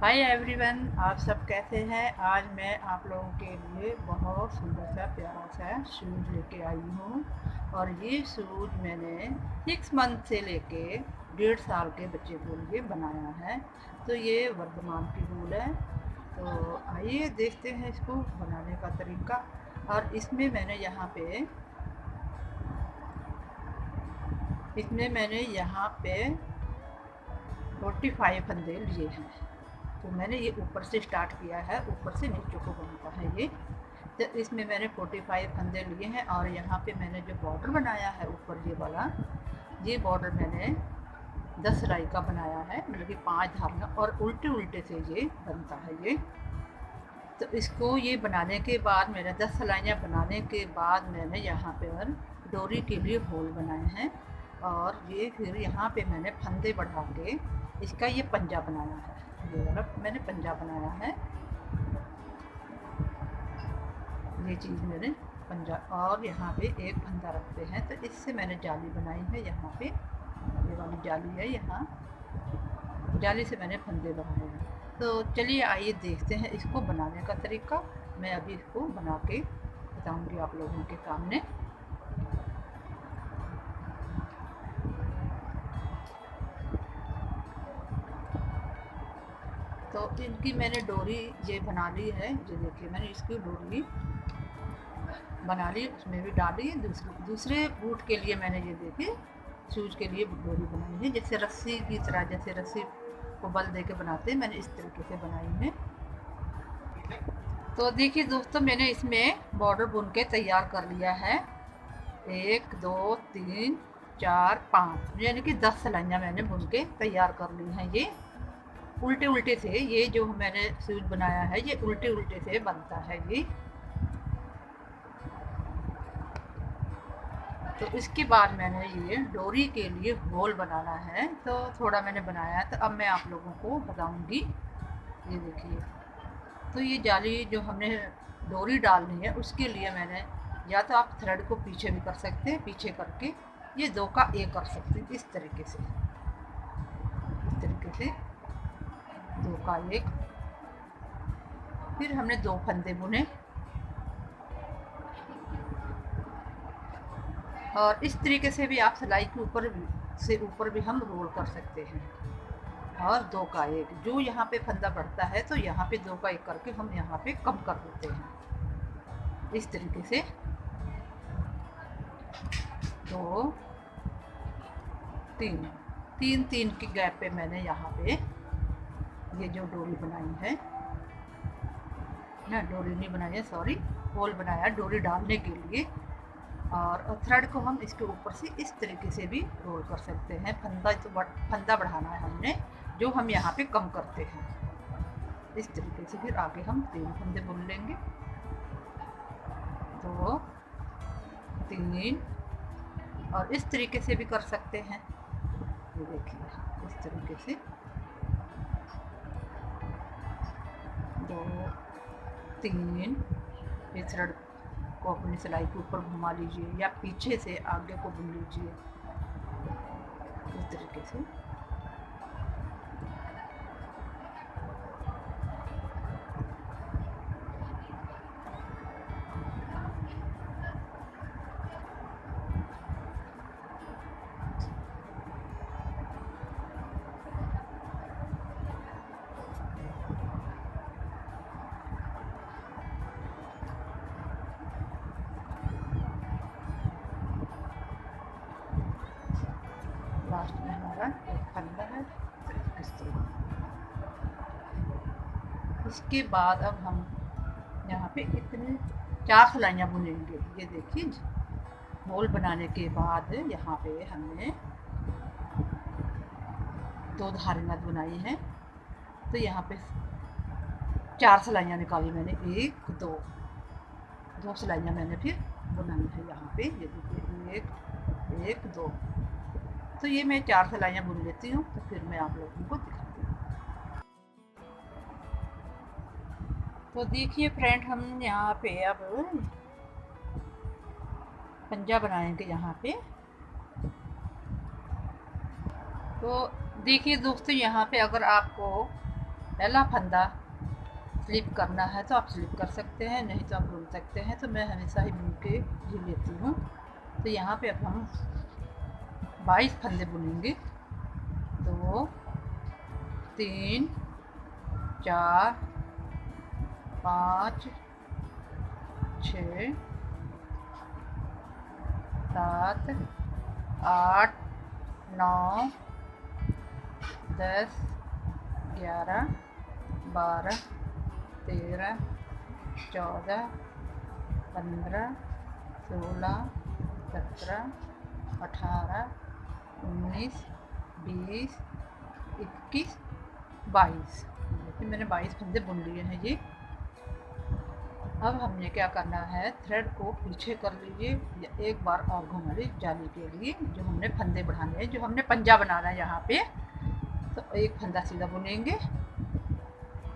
Hi everyone, आप सब कैसे हैं। आज मैं आप लोगों के लिए बहुत सुंदर सा प्यारा सा शूज़ लेके आई हूँ। और ये शूज़ मैंने 6 मंथ से लेके 1.5 साल के बच्चे के लिए बनाया है। तो ये वर्धमान की वूल है। तो आइए देखते हैं इसको बनाने का तरीका। और इसमें मैंने यहाँ पे 45 फंदे लिए हैं। तो मैंने ये ऊपर से स्टार्ट किया है, ऊपर से नीचे को बनता है ये। तो इसमें मैंने 45 फंदे लिए हैं। और यहाँ पे मैंने जो बॉर्डर बनाया है ऊपर ये वाला, ये बॉर्डर मैंने 10 सिलाई का बनाया है, मतलब कि 5 धारियाँ और उल्टे उल्टे से ये बनता है ये। तो इसको ये बनाने के बाद मैंने 10 सिलाइयाँ बनाने के बाद मैंने यहाँ पर डोरी के लिए होल बनाए हैं। और ये फिर यहाँ पे मैंने फंदे बढ़ा के इसका ये पंजा बनाया है। ये वाला मैंने पंजा बनाया है, ये चीज़ मैंने पंजा। और यहाँ पे एक फंदा रखते हैं, तो इससे मैंने जाली बनाई है। यहाँ पे ये वाली जाली है, यहाँ जाली से मैंने फंदे बनाए हैं। तो चलिए आइए देखते हैं इसको बनाने का तरीका। मैं अभी इसको बना के बताऊँगी आप लोगों के सामने। तो इनकी मैंने डोरी ये बना ली है। ये देखिए मैंने इसकी डोरी बना ली, उसमें भी डाली। दूसरे बूट के लिए मैंने ये देखिए शूज़ के लिए डोरी बनाई है, जैसे रस्सी की तरह, जैसे रस्सी को बल दे के बनाते हैं, मैंने इस तरीके से बनाई है। तो देखिए दोस्तों, मैंने इसमें बॉर्डर बुन के तैयार कर लिया है। 1 2 3 4 5, यानी कि 10 सिलाइयाँ मैंने बुन के तैयार कर ली हैं। ये उल्टे उल्टे से, ये जो मैंने शूज़ बनाया है ये उल्टे उल्टे से बनता है ये। तो इसके बाद मैंने ये डोरी के लिए होल बनाना है, तो थोड़ा मैंने बनाया है। तो अब मैं आप लोगों को बताऊंगी। ये देखिए, तो ये जाली जो हमने डोरी डालनी है उसके लिए मैंने, या तो आप थ्रेड को पीछे भी कर सकते हैं, पीछे करके ये 2 का 1 कर सकते हैं, इस तरीके से, इस तरीके से 2 का 1। फिर हमने 2 फंदे बुने। और इस तरीके से भी आप सिलाई के ऊपर भी हम रोल कर सकते हैं। और 2 का 1, जो यहाँ पे फंदा बढ़ता है तो यहाँ पे 2 का 1 करके हम यहाँ पे कम कर देते हैं, इस तरीके से। 2 3 3 3 की गैप पे मैंने यहाँ पे ये जो डोरी बनाई है ना, डोरी नहीं बनाई है, सॉरी, होल बनाया डोरी डालने के लिए। और थ्रेड को हम इसके ऊपर से इस तरीके से भी रोल कर सकते हैं। फंदा बढ़ाना है हमने, जो हम यहाँ पे कम करते हैं, इस तरीके से। फिर आगे हम 3 फंदे बुन लेंगे। 2 3, और इस तरीके से भी कर सकते हैं। ये देखिए इस तरीके से 2 3, ये थ्रेड को अपनी सिलाई के ऊपर घुमा लीजिए या पीछे से आगे को बुन लीजिए, इस तरीके से। लास्ट में हमारा एक फंदा है, इस तरह। इसके बाद अब हम यहाँ पे इतने 4 सिलाइयाँ बुनेंगे। ये देखिए, होल बनाने के बाद यहाँ पे हमने 2 धारियाँ बनाई हैं। तो यहाँ पे 4 सिलाइयाँ निकाली मैंने, 1 2 2 सिलाइयाँ मैंने फिर बनाई है यहाँ पे। ये देखिए 1 1 2। तो ये मैं 4 सिलाइयाँ बुन लेती हूँ, तो फिर मैं आप लोगों को दिखाती हूँ। तो देखिए फ्रेंड, हम यहाँ पे अब पंजा बनाएंगे यहाँ पे। तो देखिए दोस्तों, यहाँ पे अगर आपको पहला फंदा स्लिप करना है तो आप स्लिप कर सकते हैं, नहीं तो आप बुन सकते हैं। तो मैं हमेशा ही बुन के ही लेती हूँ। तो यहाँ पे अब हम 22 फंदे बुनेंगे। 2 3 4 5 6 7 8 9 10 11 12 13 14 15 16 17 18 19 20 21 22। देखिए मैंने 22 फंदे बुन लिए हैं ये। अब हमने क्या करना है, थ्रेड को पीछे कर लीजिए या एक बार और घुमा लीजिए जाली के लिए। जो हमने फंदे बढ़ाने हैं, जो हमने पंजा बनाना है यहाँ पे, तो एक फंदा सीधा बुनेंगे,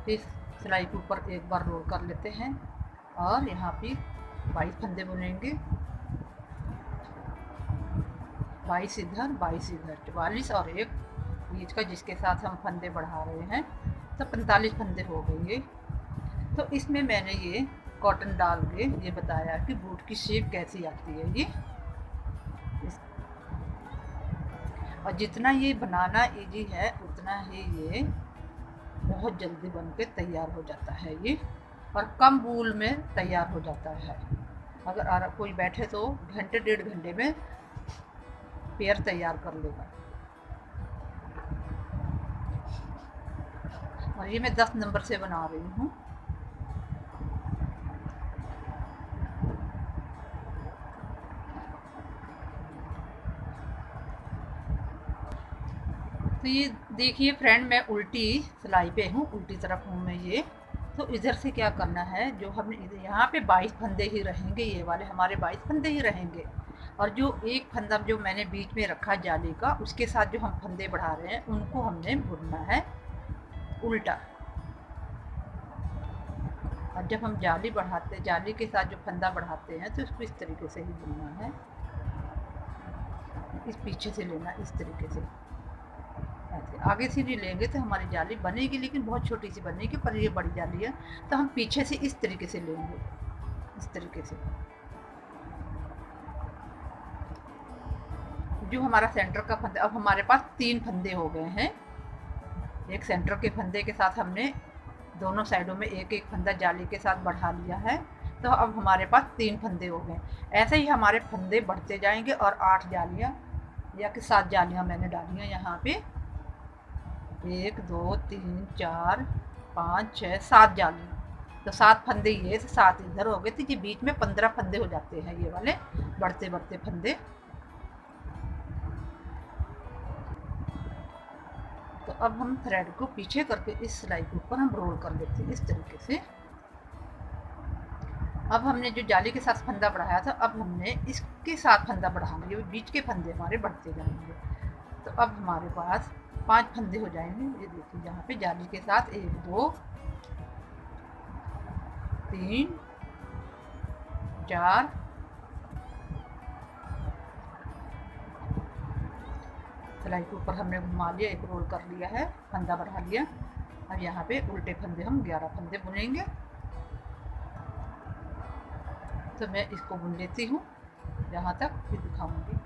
फिर सिलाई के ऊपर एक बार रोल कर लेते हैं और यहाँ पे 22 फंदे बुनेंगे। 22 इधर 22 इधर, 44 और एक बीच का जिसके साथ हम फंदे बढ़ा रहे हैं, तो 45 फंदे हो गए। तो इसमें मैंने ये कॉटन डाल के ये बताया कि बूट की शेप कैसी आती है ये। और जितना ये बनाना इजी है उतना ही ये बहुत जल्दी बन के तैयार हो जाता है ये, और कम वूल में तैयार हो जाता है। अगर कोई बैठे तो घंटे 1.5 घंटे में पेयर तैयार कर लेगा। और ये मैं 10 नंबर से बना रही हूँ। तो ये देखिए फ्रेंड, मैं उल्टी सिलाई पे हूँ, उल्टी तरफ हूँ मैं ये। तो इधर से क्या करना है, जो हमने यहाँ पे 22 फंदे ही रहेंगे, ये वाले हमारे 22 फंदे ही रहेंगे। और जो एक फंदा जो मैंने बीच में रखा जाली का, उसके साथ जो हम फंदे बढ़ा रहे हैं उनको हमने बुनना है उल्टा। और जब हम जाली बढ़ाते, जाली के साथ जो फंदा बढ़ाते हैं तो उसको इस तरीके से ही बुनना है, इस पीछे से लेना इस तरीके से। आगे से नहीं लेंगे तो हमारी जाली बनेगी लेकिन बहुत छोटी सी बनेगी, पर ये बड़ी जाली है तो हम पीछे से इस तरीके से लेंगे, इस तरीके से। जो हमारा सेंटर का फंदा, अब हमारे पास 3 फंदे हो गए हैं। एक सेंटर के फंदे के साथ हमने दोनों साइडों में एक एक फंदा जाली के साथ बढ़ा लिया है, तो अब हमारे पास 3 फंदे हो गए। ऐसे ही हमारे फंदे बढ़ते जाएंगे और 8 जालियाँ या कि 7 जालियाँ मैंने डाली हैं यहाँ पे। 1 2 3 4 5 6 7 जालियाँ, तो 7 फंदे ये, 7 इधर हो गए, तो ये बीच में 15 फंदे हो जाते हैं ये वाले बढ़ते बढ़ते फंदे। तो अब हम थ्रेड को पीछे करके इस सिलाई के ऊपर हम रोल कर लेते हैं इस तरीके से। अब हमने जो जाली के साथ फंदा बढ़ाया था, अब हमने इसके साथ फंदा बढ़ाएंगे, बीच के फंदे हमारे बढ़ते जाएंगे। तो अब हमारे पास 5 फंदे हो जाएंगे। ये देखिए यहाँ पे जाली के साथ 1 2 3 4 सिलाई के ऊपर हमने घुमा लिया, एक रोल कर लिया है, फंदा बढ़ा लिया। अब यहाँ पे उल्टे फंदे हम 11 फंदे बुनेंगे। तो मैं इसको बुन लेती हूँ यहाँ तक, फिर दिखाऊंगी।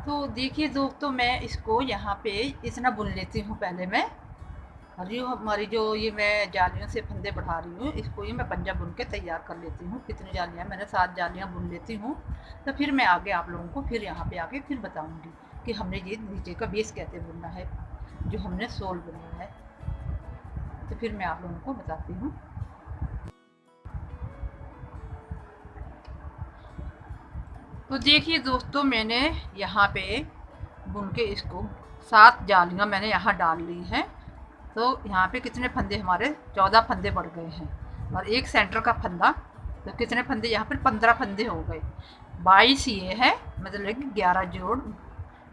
तो देखिए दोस्तों, मैं इसको यहाँ पे इतना बुन लेती हूँ पहले मैं। और ये हमारी जो ये मैं जालियों से फंदे बढ़ा रही हूँ, इसको ये मैं पंजा बुन के तैयार कर लेती हूँ। कितनी जालियाँ मैंने 7 जालियाँ बुन लेती हूँ। तो फिर मैं आगे आप लोगों को फिर यहाँ पे आके फिर बताऊँगी कि हमने ये नीचे का बेस कैसे बुनना है, जो हमने सोल बुनना है। तो फिर मैं आप लोगों को बताती हूँ। तो देखिए दोस्तों, मैंने यहाँ पे बुन के इसको 7 जालियाँ मैंने यहाँ डाल ली हैं। तो यहाँ पे कितने फंदे हमारे 14 फंदे बढ़ गए हैं, और एक सेंटर का फंदा, तो कितने फंदे यहाँ पर 15 फंदे हो गए। 22 ये है, मतलब कि 11 जोड़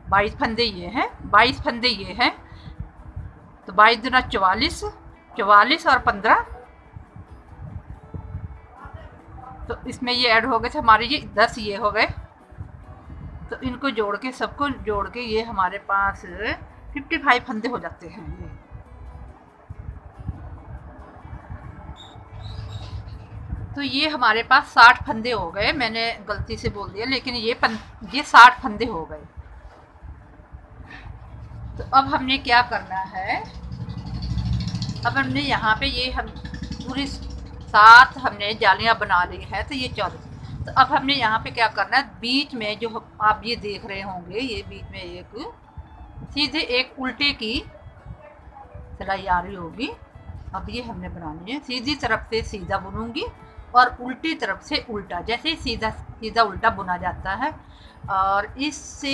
22 फंदे ये हैं, 22 फंदे ये हैं। तो 22 दूना 44, 44 और 15, तो इसमें ये ऐड हो गए थे हमारे, ये 10 ये हो गए। तो इनको जोड़ के, सबको जोड़ के ये हमारे पास 55 फंदे हो जाते हैं ये। तो ये हमारे पास 60 फंदे हो गए, मैंने गलती से बोल दिया, लेकिन ये 60 फंदे हो गए। तो अब हमने क्या करना है, अब हमने यहाँ पे ये हम पूरी 7 हमने जालियाँ बना ली है, तो ये 14। तो अब हमने यहाँ पे क्या करना है, बीच में जो आप ये देख रहे होंगे, ये बीच में एक सीधे एक उल्टे की सिलाई आ रही होगी। अब ये हमने बनानी है, सीधी तरफ से सीधा बुनूंगी और उल्टी तरफ से उल्टा, जैसे सीधा सीधा उल्टा बुना जाता है। और इससे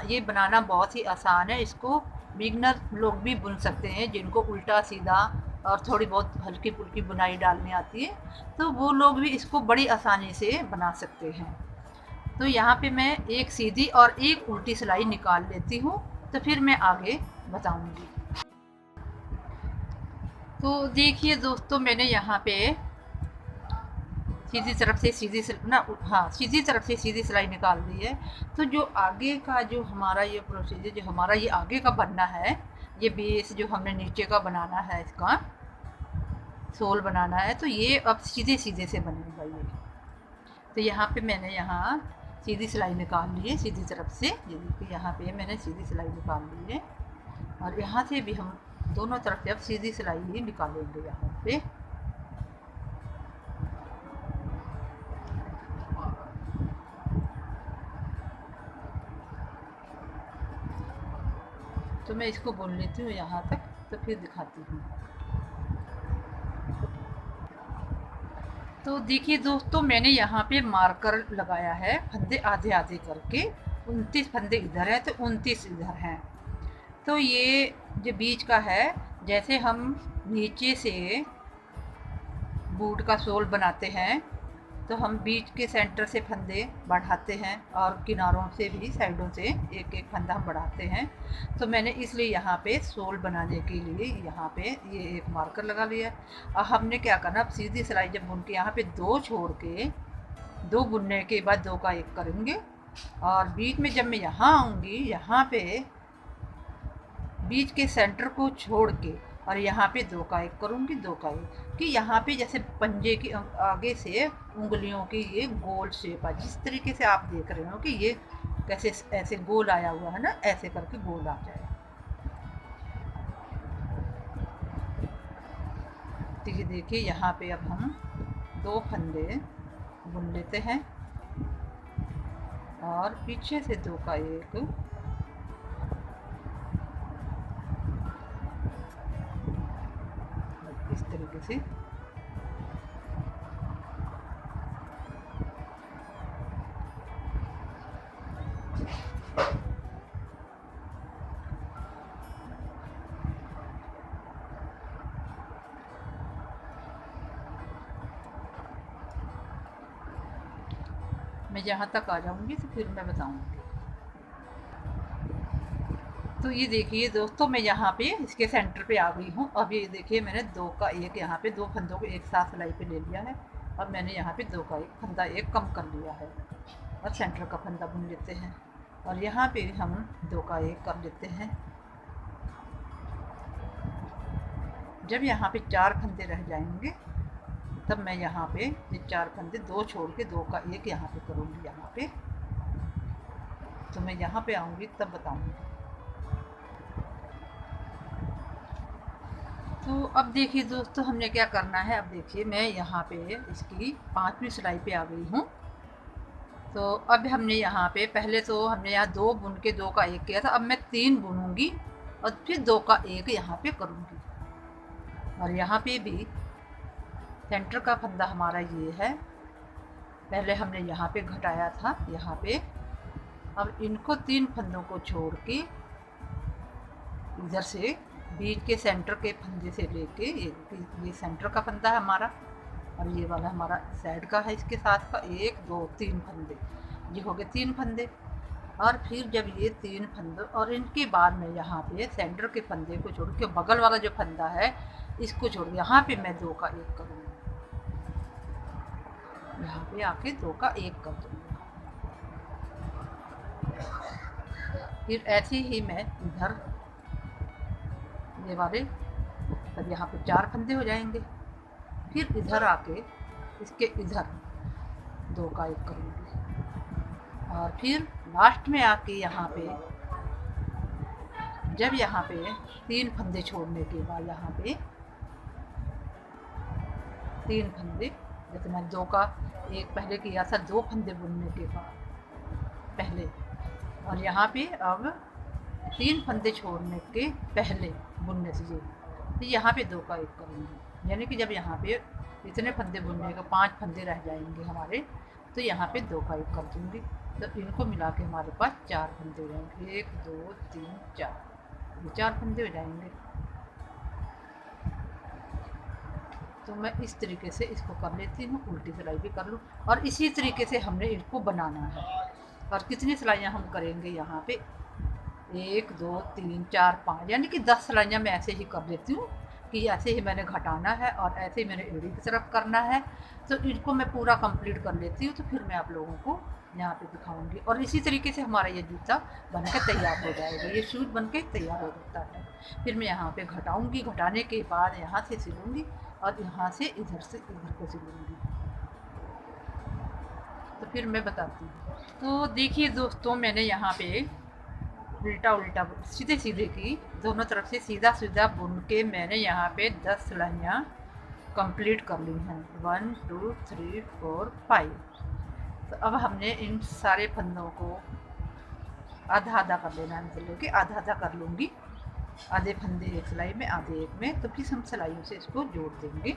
ये बनाना बहुत ही आसान है, इसको बिगनर लोग भी बुन सकते हैं, जिनको उल्टा सीधा और थोड़ी बहुत हल्की फुल्की बुनाई डालनी आती है, तो वो लोग भी इसको बड़ी आसानी से बना सकते हैं। तो यहाँ पे मैं एक सीधी और एक उल्टी सिलाई निकाल लेती हूँ, तो फिर मैं आगे बताऊँगी। तो देखिए दोस्तों, मैंने यहाँ पे सीधी तरफ से सीधी सीधी तरफ से सीधी सिलाई निकाल दी है। तो जो आगे का जो हमारा ये प्रोसीजर, जो हमारा ये आगे का बनना है, ये बेस जो हमने नीचे का बनाना है, इसका सोल बनाना है, तो ये अब सीधे सीधे से बनेगा ये। तो यहाँ पे मैंने यहाँ सीधी सिलाई निकाल ली है सीधी तरफ से, ये देखिए यहाँ पे मैंने सीधी सिलाई निकाल ली है। और यहाँ से भी हम दोनों तरफ से अब सीधी सिलाई ही निकालेंगे यहाँ पे। तो मैं इसको बुन लेती हूँ यहाँ तक, तो फिर दिखाती हूँ। तो देखिए दोस्तों, मैंने यहाँ पे मार्कर लगाया है, फंदे आधे आधे करके। 29 फंदे इधर है तो 29 इधर हैं। तो ये जो बीच का है, जैसे हम नीचे से बूट का सोल बनाते हैं, तो हम बीच के सेंटर से फंदे बढ़ाते हैं और किनारों से भी, साइडों से एक एक फंदा हम बढ़ाते हैं। तो मैंने इसलिए यहाँ पे सोल बनाने के लिए यहाँ पे ये एक मार्कर लगा लिया। और हमने क्या करना, अब सीधी सिलाई जब बुन के यहाँ पे 2 छोड़ के, 2 बुनने के बाद 2 का 1 करेंगे। और बीच में जब मैं यहाँ आऊँगी, यहाँ पे बीच के सेंटर को छोड़ के और यहाँ पे 2 का 1 करूँगी, 2 का 1, कि यहाँ पे जैसे पंजे के आगे से उंगलियों की ये गोल शेप है, जिस तरीके से आप देख रहे हो कि ये कैसे ऐसे गोल आया हुआ है ना, ऐसे करके गोल आ जाए। तो ये देखिए यहाँ पे अब हम 2 फंदे बुन लेते हैं और पीछे से 2 का 1, इस तरीके से। मैं यहाँ तक आ जाऊँगी तो फिर मैं बताऊँगी। तो ये देखिए दोस्तों, मैं यहाँ पे इसके सेंटर पे आ गई हूँ। अब ये देखिए, मैंने 2 का 1 यहाँ पे 2 फंदों को एक साथ सिलाई पे ले लिया है। अब मैंने यहाँ पे 2 का 1 फंदा 1 कम कर लिया है और सेंटर का फंदा बुन लेते हैं। और यहाँ पे हम 2 का 1 कर लेते हैं। जब यहाँ पे 4 फंदे रह जाएंगे, तब मैं यहाँ पे ये 4 फंदे 2 छोड़ के 2 का 1 यहाँ पे करूँगी यहाँ पे। तो मैं यहाँ पे आऊँगी तब बताऊँगी। तो अब देखिए दोस्तों, हमने क्या करना है। अब देखिए, मैं यहाँ पे इसकी 5वीं सिलाई पे आ गई हूँ। तो अब हमने यहाँ पे, पहले तो हमने यहाँ 2 बुन के 2 का 1 किया था, अब मैं 3 बुनूंगी और फिर 2 का 1 यहाँ पे करूँगी। और यहाँ पे भी सेंटर का फंदा हमारा ये है, पहले हमने यहाँ पे घटाया था यहाँ पे। अब इनको 3 फंदों को छोड़ के इधर से बीच के सेंटर के फंदे से लेके ये सेंटर का फंदा है हमारा, और ये वाला हमारा साइड का है, इसके साथ का 1 2 3 फंदे, ये हो गए 3 फंदे। और फिर जब ये 3 फंदे, और इनके बाद में यहाँ पे सेंटर के फंदे को छोड़ के बगल वाला जो फंदा है इसको छोड़ के यहाँ पे मैं 2 का 1 करूँगी। यहाँ पे आके 2 का 1 कर दूँगी। फिर ऐसे ही मैं इधर ये वाले, तब यहाँ पे 4 फंदे हो जाएंगे। फिर इधर आके इसके इधर 2 का 1 करूँगी और फिर लास्ट में आके यहाँ पे जब यहाँ पे 3 फंदे छोड़ने के बाद यहाँ पे 3 फंदे, जैसे मैंने 2 का 1 पहले किया था, 2 फंदे बुनने के बाद पहले, और यहाँ पे अब 3 फंदे छोड़ने के पहले बुनने से तो यहाँ पे 2 का 1 करूँगी, यानी कि जब यहाँ पे इतने फंदे बुनने का 5 फंदे रह जाएंगे हमारे, तो यहाँ पे 2 का 1 कर दूँगी। तो इनको मिला के हमारे पास 4 फंदे हो जाएंगे, 1 2 3 4, ये 4 फंदे हो जाएंगे। तो मैं इस तरीके से इसको कर लेती हूँ, उल्टी सिलाई भी कर लूँ, और इसी तरीके से हमने इसको बनाना है। और कितनी सिलाइयाँ हम करेंगे यहाँ पे, 1 2 3 4 5, यानी कि 10 सिलाइयाँ मैं ऐसे ही कर लेती हूँ कि ऐसे ही मैंने घटाना है और ऐसे ही मैंने एड़ी की तरफ करना है। तो इनको मैं पूरा कंप्लीट कर लेती हूँ, तो फिर मैं आप लोगों को यहाँ पे दिखाऊंगी। और इसी तरीके से हमारा ये जूता बन के तैयार हो जाएगा, ये शूज बन के तैयार हो जाता है। फिर मैं यहाँ पे घटाऊँगी, घटाने के बाद यहाँ से सिलूँगी और यहाँ से इधर को सिलूँगी। तो फिर मैं बताती हूँ। तो देखिए दोस्तों, मैंने यहाँ पे उल्टा उल्टा सीधे सीधे की दोनों तरफ से सीधा सीधा बुन के मैंने यहाँ पे 10 सिलाइयाँ कंप्लीट कर ली हैं, 1 2 3 4 5। तो अब हमने इन सारे फंदों को आधा आधा कर लेना है, मतलब कि आधा आधा कर लूँगी, आधे फंदे एक सिलाई में आधे एक में। तो फिर हम सिलाइयों से इसको जोड़ देंगे।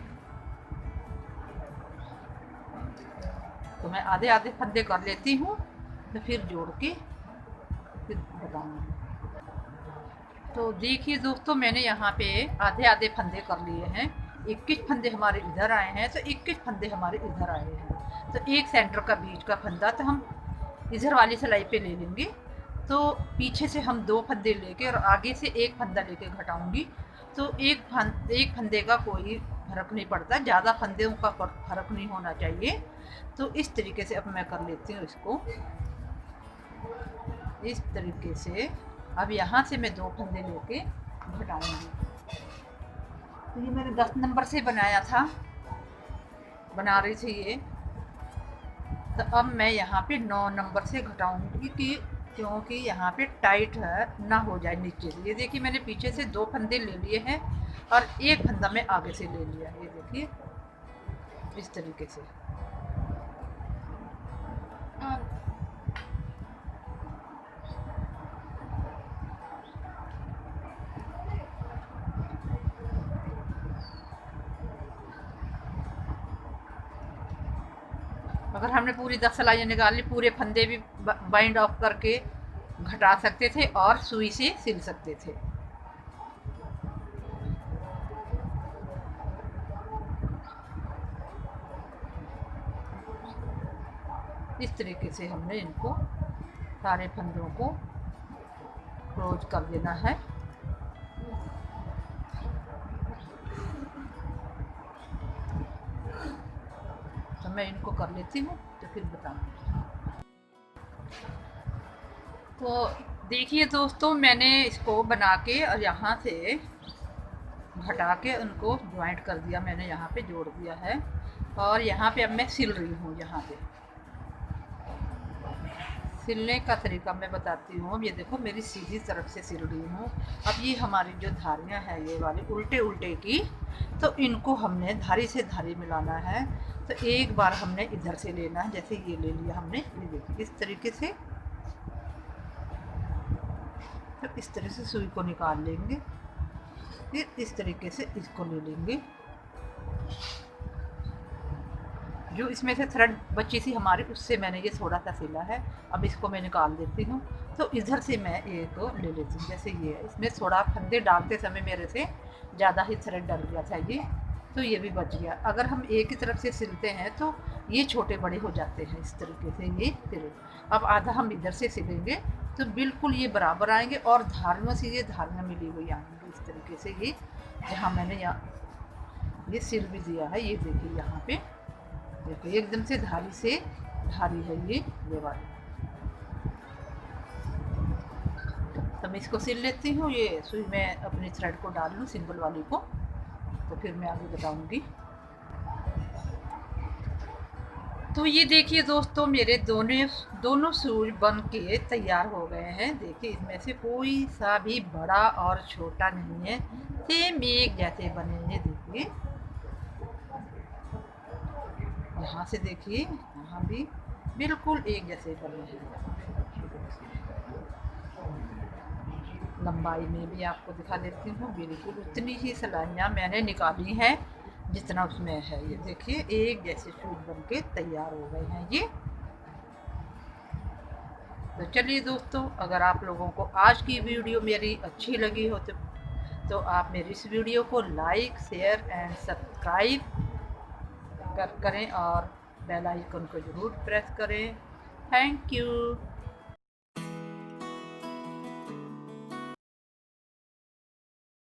तो मैं आधे आधे फंदे कर लेती हूँ, तो फिर जोड़ के फिर बताऊँगी। तो देखिए दोस्तों, मैंने यहाँ पे आधे आधे फंदे कर लिए हैं। 21 फंदे हमारे इधर आए हैं, तो 21 फंदे हमारे इधर आए हैं। तो एक सेंटर का बीच का फंदा तो हम इधर वाली सिलाई पे ले लेंगे। तो पीछे से हम 2 फंदे लेके और आगे से 1 फंदा लेके घटाऊंगी। तो एक फंदे का कोई फर्क नहीं पड़ता, ज़्यादा फंदों का फर्क नहीं होना चाहिए। तो इस तरीके से अब मैं कर लेती हूँ इसको इस तरीके से। अब यहाँ से मैं 2 फंदे लेके घटाऊंगी। तो ये मैंने 10 नंबर से बनाया था, बना रही थी ये। तो अब मैं यहाँ पे 9 नंबर से घटाऊंगी कि क्योंकि यहाँ पे टाइट है ना हो जाए नीचे से। ये देखिए, मैंने पीछे से 2 फंदे ले लिए हैं और 1 फंदा मैं आगे से ले लिया। ये देखिए इस तरीके से। अगर हमने पूरी 10 सिलाइयाँ निकाल ली, पूरे फंदे भी बाइंड ऑफ करके घटा सकते थे और सुई से सिल सकते थे। इस तरीके से हमने इनको सारे फंदों को क्लोज कर देना है। तो मैं इनको कर लेती हूँ, तो फिर बताऊँगी। तो देखिए दोस्तों, मैंने इसको बना के और यहाँ से घटा के उनको ज्वाइंट कर दिया, मैंने यहाँ पे जोड़ दिया है। और यहाँ पे अब मैं सिल रही हूँ। यहाँ पे सिलने का तरीका मैं बताती हूँ। अब ये देखो, मेरी सीधी तरफ से सिल रही हूँ। अब ये हमारी जो धारियाँ हैं ये वाली उल्टे उल्टे की, तो इनको हमने धारी से धारी मिलाना है। तो एक बार हमने इधर से लेना है, जैसे ये ले लिया हमने, ये देखिए इस तरीके से। तो इस तरह से सुई को निकाल लेंगे, फिर इस तरीके से इसको ले लेंगे। जो इसमें से थ्रेड बची थी हमारी, उससे मैंने ये थोड़ा सा सिला है। अब इसको मैं निकाल देती हूँ। तो इधर से मैं एक ले लेती हूँ, जैसे ये है। इसमें थोड़ा फंदे डालते समय मेरे से ज़्यादा ही थ्रेड डल गया था ये, तो ये भी बच गया। अगर हम एक ही तरफ से सिलते हैं तो ये छोटे बड़े हो जाते हैं। इस तरीके से ये सिले। अब आधा हम इधर से सिलेंगे तो बिल्कुल ये बराबर आएंगे और धारियों से ये धारियाँ मिली हुई आएंगी। इस तरीके से ये जहाँ मैंने यहाँ ये सिल भी दिया है, ये देखिए यहाँ पे देखो एकदम से धारी से धारी है ये वाली। तो मैं इसको सिल लेती हूँ। ये सुई में अपनी थ्रेड को डाल लूँ, सिंगल वाली को, तो फिर मैं आगे बताऊँगी। तो ये देखिए दोस्तों, मेरे दोनों शूज बन के तैयार हो गए हैं। देखिए इसमें से कोई सा भी बड़ा और छोटा नहीं है, सेम एक जैसे बने हैं। देखिए यहाँ से देखिए, यहाँ भी बिल्कुल एक जैसे बने हैं। लंबाई में भी आपको दिखा देती हूँ, बिल्कुल उतनी ही सिलाइयाँ मैंने निकाली हैं जितना उसमें है। ये देखिए एक जैसे शूज बन के तैयार हो गए हैं ये। तो चलिए दोस्तों, अगर आप लोगों को आज की वीडियो मेरी अच्छी लगी हो तो आप मेरी इस वीडियो को लाइक, शेयर एंड सब्सक्राइब करें और बेल आइकन को ज़रूर प्रेस करें। Thank you.